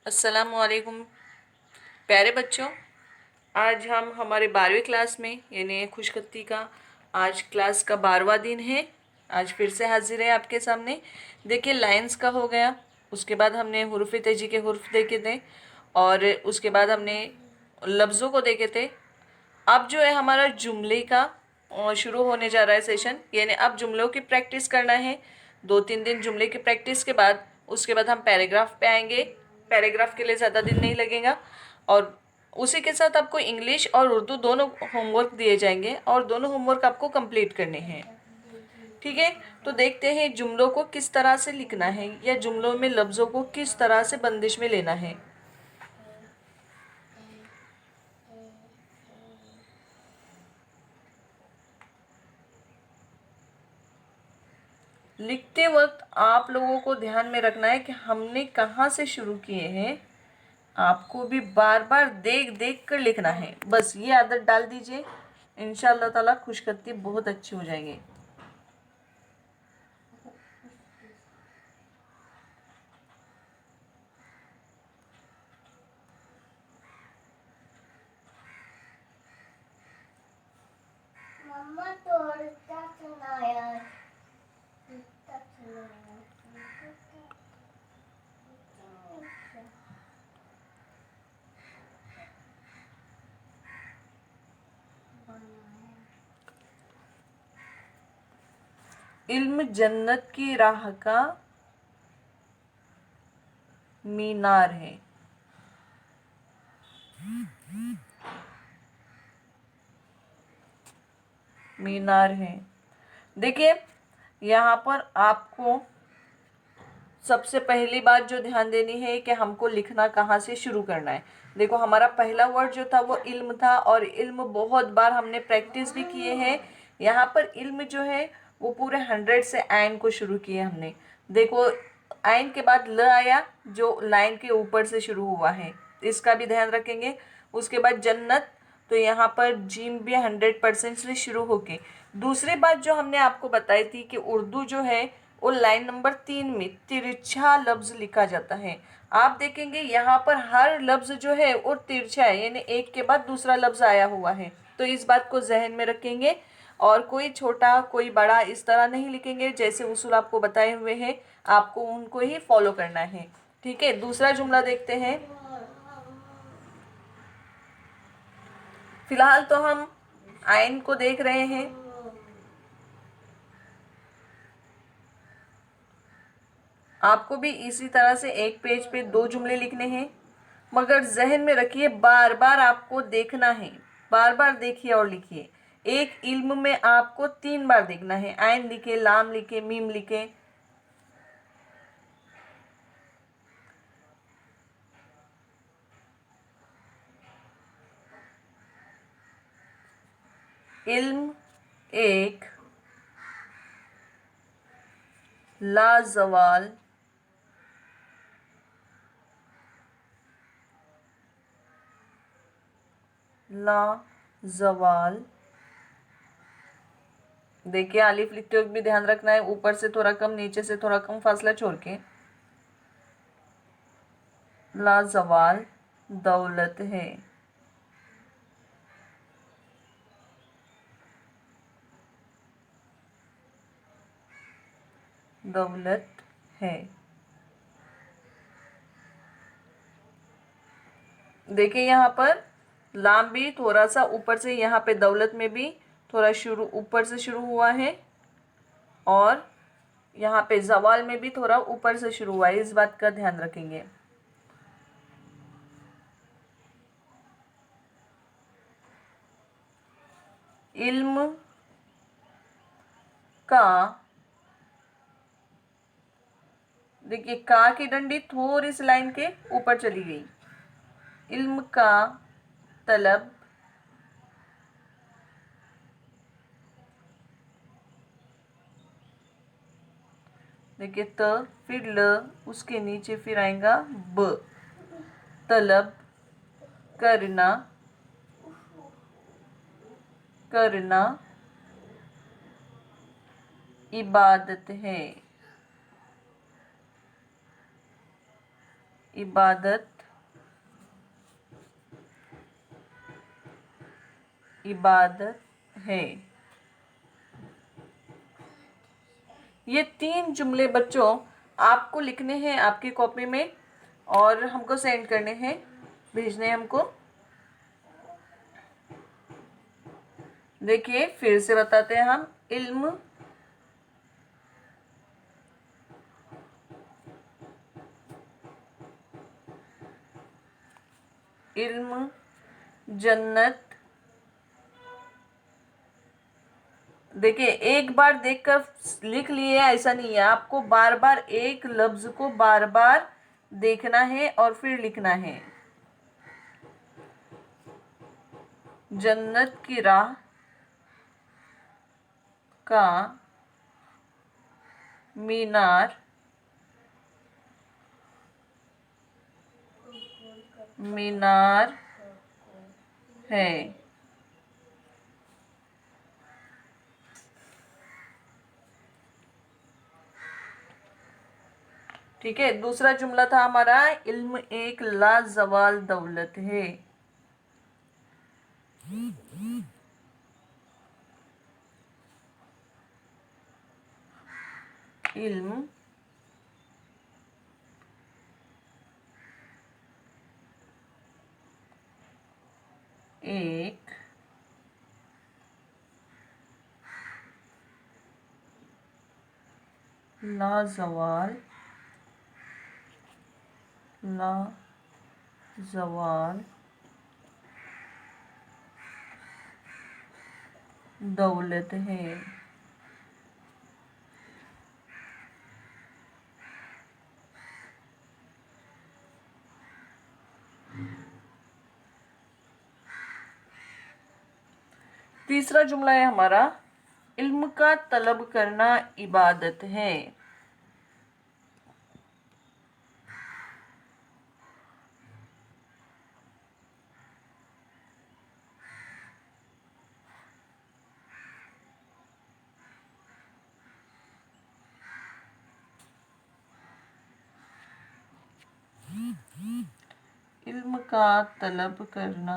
अस्सलामुअलैकुम प्यारे बच्चों। आज हम हमारे 12वीं क्लास में यानी खुशखती का आज क्लास का 12वां दिन है। आज फिर से हाजिर है आपके सामने। देखिए लाइंस का हो गया, उसके बाद हमने हुरूफ तेजी के हुरूफ देखे थे और उसके बाद हमने लफ्ज़ों को देखे थे। अब जो है हमारा जुमले का शुरू होने जा रहा है सेशन, यानी अब जुमलों की प्रैक्टिस करना है। 2-3 दिन जुमले की प्रैक्टिस के बाद उसके बाद हम पैराग्राफ पे आएंगे। पैराग्राफ के लिए ज़्यादा दिन नहीं लगेगा और उसी के साथ आपको इंग्लिश और उर्दू दोनों होमवर्क दिए जाएंगे और दोनों होमवर्क आपको कंप्लीट करने हैं। ठीक है, तो देखते हैं जुमलों को किस तरह से लिखना है या जुमलों में लफ्ज़ों को किस तरह से बंदिश में लेना है। लिखते वक्त आप लोगों को ध्यान में रखना है कि हमने कहाँ से शुरू किए हैं। आपको भी बार बार देख देख कर लिखना है, बस ये आदत डाल दीजिए। इंशाअल्लाह ताला खुशखती बहुत अच्छी हो जाएगी। मम्मा तोड़ता सुनाया टूटता सुनाया इल्म जन्नत की राह का मीनार है। मीनार है। देखिए यहाँ पर आपको सबसे पहली बात जो ध्यान देनी है कि हमको लिखना कहाँ से शुरू करना है। देखो हमारा पहला वर्ड जो था वो इल्म था और इल्म बहुत बार हमने प्रैक्टिस भी किए हैं। यहाँ पर इल्म जो है वो पूरे 100 से आइन को शुरू किए हमने। देखो आइन के बाद ल आया जो लाइन के ऊपर से शुरू हुआ है, इसका भी ध्यान रखेंगे। उसके बाद जन्नत, तो यहाँ पर जीम भी 100% से शुरू होके। दूसरी बात जो हमने आपको बताई थी कि उर्दू जो है वो लाइन नंबर 3 में तिरछा लफ्ज लिखा जाता है। आप देखेंगे यहाँ पर हर लफ्ज जो है वो तिरछा है, यानी एक के बाद दूसरा लफ्ज आया हुआ है। तो इस बात को जहन में रखेंगे और कोई छोटा कोई बड़ा इस तरह नहीं लिखेंगे। जैसे उसूल आपको बताए हुए हैं आपको उनको ही फॉलो करना है। ठीक है, दूसरा जुमला देखते हैं। फिलहाल तो हम आइन को देख रहे हैं। आपको भी इसी तरह से एक पेज पे 2 जुमले लिखने हैं, मगर जहन में रखिए बार बार आपको देखना है। बार बार देखिए और लिखिए। एक इल्म में आपको 3 बार देखना है। आइन लिखे, लाम लिखे, मीम लिखे। इल्म एक लाजवाल लाजवाल। देखिए आलिफ लिखते वक्त भी ध्यान रखना है, ऊपर से थोड़ा कम नीचे से थोड़ा कम फासला छोड़ के। लाजवाल दौलत है। दौलत है। देखिए यहाँ पर लाम भी थोड़ा सा ऊपर से, यहाँ पे दौलत में भी थोड़ा शुरू ऊपर से शुरू हुआ है और यहाँ पे जवाल में भी थोड़ा ऊपर से शुरू हुआ है। इस बात का ध्यान रखेंगे। इल्म का, देखिए का की डंडी थोड़ी सी लाइन के ऊपर चली गई। इल्म का तलब देखिए त फिर ल, उसके नीचे फिर आएगा ब। तलब करना, करना इबादत है। इबादत, इबादत है। ये 3 जुमले बच्चों आपको लिखने हैं आपकी कॉपी में और हमको सेंड करने हैं, भेजने हैं हमको। देखिए फिर से बताते हैं हम। इल्म, इल्म, जन्नत। देखिए एक बार देखकर लिख लिए ऐसा नहीं है, आपको बार बार एक लफ्ज को बार बार देखना है और फिर लिखना है। जन्नत की राह का मीनार, मीनार है। ठीक है, दूसरा जुमला था हमारा, इल्म एक लाजवाल दौलत है। इल्म एक लाजवाल, लाजवाल दौलत है। तीसरा जुमला है हमारा, इल्म का तलब करना इबादत है। इल्म का तलब करना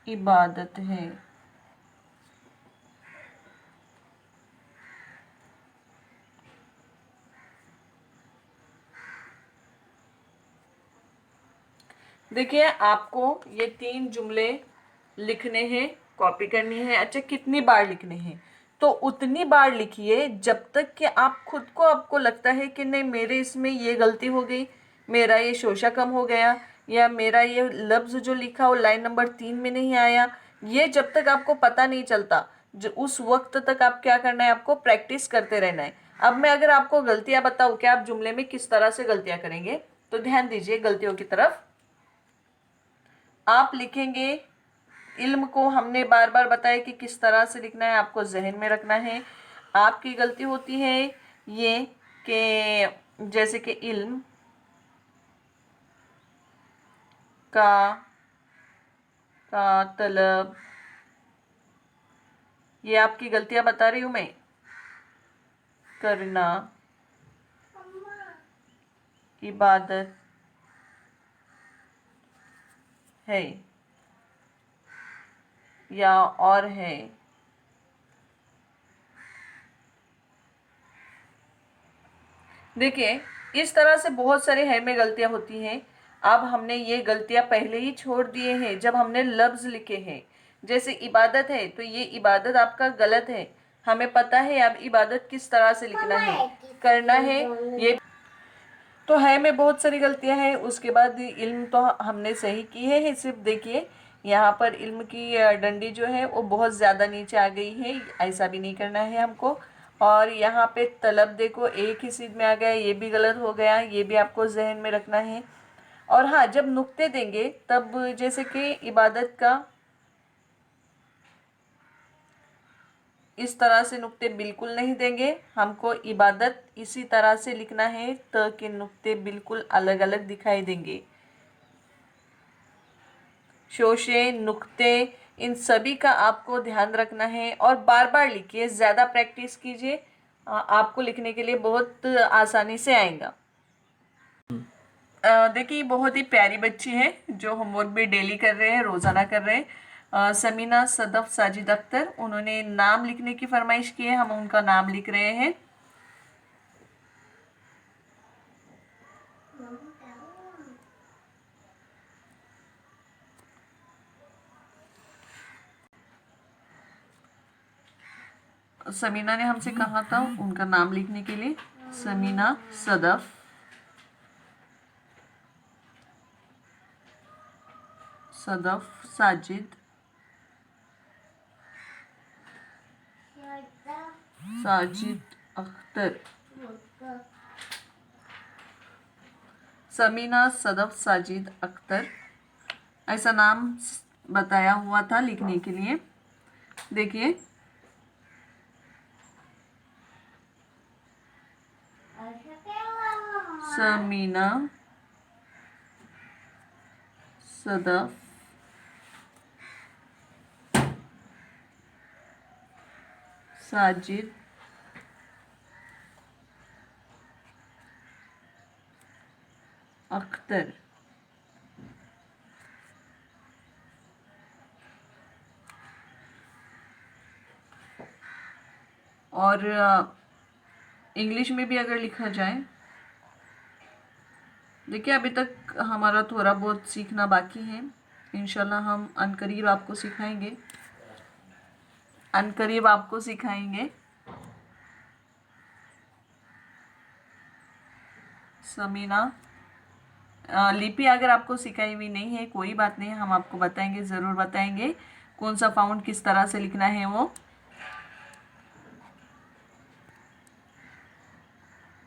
इबादत है। देखिए आपको ये 3 जुमले लिखने हैं, कॉपी करनी है। अच्छा कितनी बार लिखने हैं? तो उतनी बार लिखिए जब तक कि आप खुद को, आपको लगता है कि नहीं मेरे इसमें ये गलती हो गई, मेरा ये शोशा कम हो गया, या मेरा ये लफ्ज़ जो लिखा वो लाइन नंबर 3 में नहीं आया। ये जब तक आपको पता नहीं चलता, जो उस वक्त तक आप क्या करना है, आपको प्रैक्टिस करते रहना है। अब मैं अगर आपको गलतियां बताऊं कि आप जुमले में किस तरह से गलतियां करेंगे, तो ध्यान दीजिए गलतियों की तरफ। आप लिखेंगे, इल्म को हमने बार बार बताया कि किस तरह से लिखना है, आपको जहन में रखना है। आपकी गलती होती है ये कि जैसे कि इल्म का तलब, ये आपकी गलतियां बता रही हूं मैं। करना इबादत है या और है। देखिए इस तरह से बहुत सारे है में गलतियां होती हैं। अब हमने ये गलतियां पहले ही छोड़ दिए हैं जब हमने लफ्ज लिखे हैं। जैसे इबादत है तो ये इबादत आपका गलत है, हमें पता है अब इबादत किस तरह से लिखना है, करना है ये। तो है में बहुत सारी गलतियां हैं। उसके बाद इल्म तो हमने सही की है, सिर्फ देखिए यहाँ पर इल्म की डंडी जो है वो बहुत ज़्यादा नीचे आ गई है, ऐसा भी नहीं करना है हमको। और यहाँ पे तलब देखो एक ही सीध में आ गया, ये भी गलत हो गया, ये भी आपको जहन में रखना है। और हाँ जब नुक्ते देंगे तब जैसे कि इबादत का इस तरह से नुक्ते बिल्कुल नहीं देंगे, हमको इबादत इसी तरह से लिखना है ताकि नुक्ते बिल्कुल अलग अलग दिखाई देंगे। शोशे, नुक्ते, इन सभी का आपको ध्यान रखना है और बार बार लिखिए, ज़्यादा प्रैक्टिस कीजिए आपको लिखने के लिए बहुत आसानी से आएगा। देखिए बहुत ही प्यारी बच्ची है जो होमवर्क भी डेली कर रहे हैं, रोजाना कर रहे हैं। समीना सदफ साजिद अख्तर, उन्होंने नाम लिखने की फरमाइश की है, हम उनका नाम लिख रहे हैं। समीना ने हमसे कहा था उनका नाम लिखने के लिए, समीना सदफ साजिद अख्तर। समीना सदफ साजिद अख्तर ऐसा नाम बताया हुआ था लिखने के लिए। देखिए समीना सदफ साजिद अख्तर। और इंग्लिश में भी अगर लिखा जाए, देखिए अभी तक हमारा थोड़ा बहुत सीखना बाकी है, इंशाल्लाह हम अनकरीब आपको सिखाएंगे। समीना लिपि अगर आपको सिखाई हुई नहीं है कोई बात नहीं, हम आपको बताएंगे, ज़रूर बताएंगे कौन सा फाउंड किस तरह से लिखना है वो।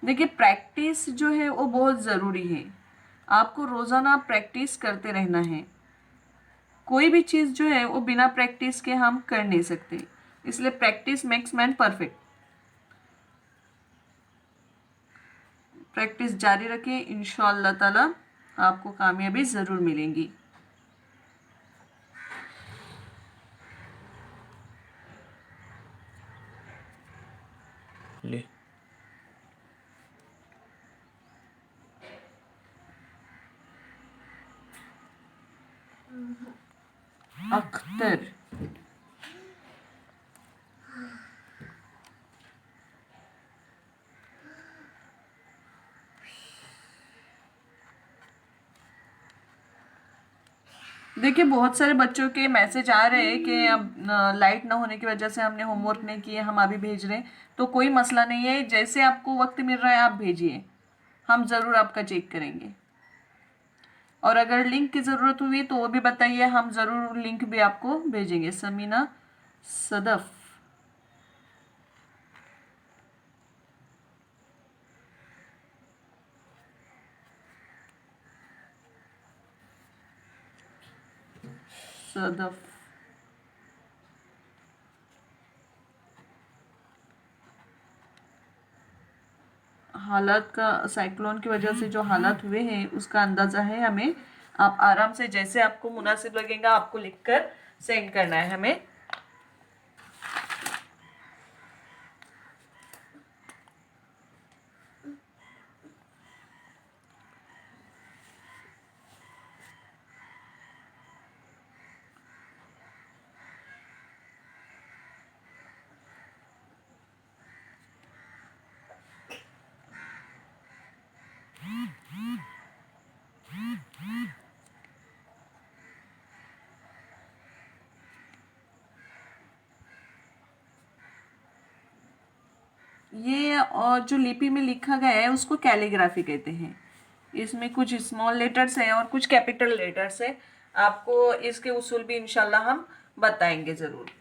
देखिए प्रैक्टिस जो है वो बहुत ज़रूरी है, आपको रोज़ाना प्रैक्टिस करते रहना है। कोई भी चीज़ जो है वो बिना प्रैक्टिस के हम कर नहीं सकते, इसलिए practice makes man perfect. Practice जारी रखें, इंशाअल्लाह ताला आपको कामयाबी ज़रूर मिलेंगी। ले अख्तर, देखिए बहुत सारे बच्चों के मैसेज आ रहे हैं कि अब लाइट ना होने की वजह से हमने होमवर्क नहीं किए, हम अभी भेज रहे हैं। तो कोई मसला नहीं है, जैसे आपको वक्त मिल रहा है आप भेजिए, हम ज़रूर आपका चेक करेंगे। और अगर लिंक की ज़रूरत हुई तो वो भी बताइए, हम ज़रूर लिंक भी आपको भेजेंगे। समीना सदफ सदफ हालात का, साइक्लोन की वजह से जो हालात हुए हैं उसका अंदाज़ा है हमें। आप आराम से जैसे आपको मुनासिब लगेगा आपको लिखकर सेंड करना है हमें। ये और जो लिपि में लिखा गया है उसको कैलीग्राफी कहते हैं। इसमें कुछ स्मॉल लेटर्स हैं और कुछ कैपिटल लेटर्स हैं। आपको इसके उसूल भी इंशाल्लाह हम बताएंगे ज़रूर।